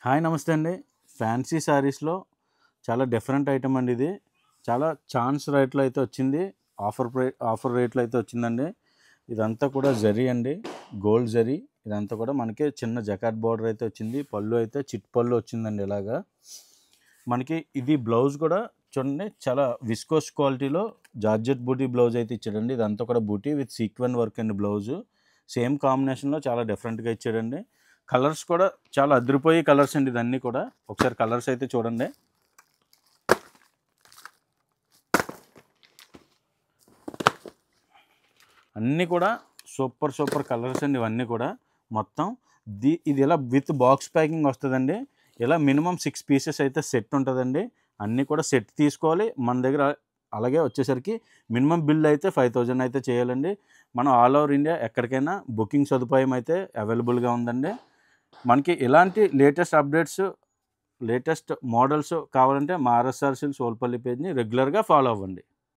Hi నమస్తే అండి. Fancy శారీస్‌లో చాలా డిఫరెంట్ ఐటమ్ అండి ఇది. చాలా ఛాన్స్ రేట్‌లో అయితే వచ్చింది. ఆఫర్ రేట్‌లో అయితే వచ్చిందండి. ఇదంతా కూడా జరీ అండి. గోల్డ్ జరీ. ఇదంతా కూడా మనకి చిన్న జకాట్ బోర్డర్ అయితే వచ్చింది. పళ్ళు అయితే చిట్ పళ్ళు వచ్చిందండి ఇలాగా. మనకి ఇది బ్లౌజ్ కూడా చూడండి చాలా విస్కోస్ క్వాలిటీలో జార్జెట్ బూటీ బ్లౌజ్ అయితే ఇచ్చాడండి. ఇదంతా కూడా బూటీ విత్ సీక్వెన్ వర్క్ అండి బ్లౌజు. సేమ్ కాంబినేషన్‌లో చాలా డిఫరెంట్‌గా ఇచ్చాడండి. కలర్స్ కూడా చాలా అదిరిపోయే కలర్స్ అండి ఇదన్నీ కూడా. ఒకసారి కలర్స్ అయితే చూడండి. అన్నీ కూడా సూపర్ కలర్స్ అండి ఇవన్నీ కూడా. మొత్తం ఇది ఇలా విత్ బాక్స్ ప్యాకింగ్ వస్తుందండి. ఇలా మినిమం 6 పీసెస్ అయితే సెట్ ఉంటుందండి. అన్నీ కూడా సెట్ తీసుకోవాలి. మన దగ్గర అలాగే వచ్చేసరికి మినిమం బిల్ అయితే 5000 అయితే చేయాలండి. మనం ఆల్ ఓవర్ ఇండియా ఎక్కడికైనా బుకింగ్ సదుపాయం అయితే అవైలబుల్గా ఉందండి. మనకి ఇలాంటి లేటెస్ట్ అప్డేట్స్, లేటెస్ట్ మోడల్స్ కావాలంటే మా ఆర్ఎస్ఆర్ సిల్క్స్ ఓల్పల్లి పేజ్ని రెగ్యులర్గా ఫాలో అవ్వండి.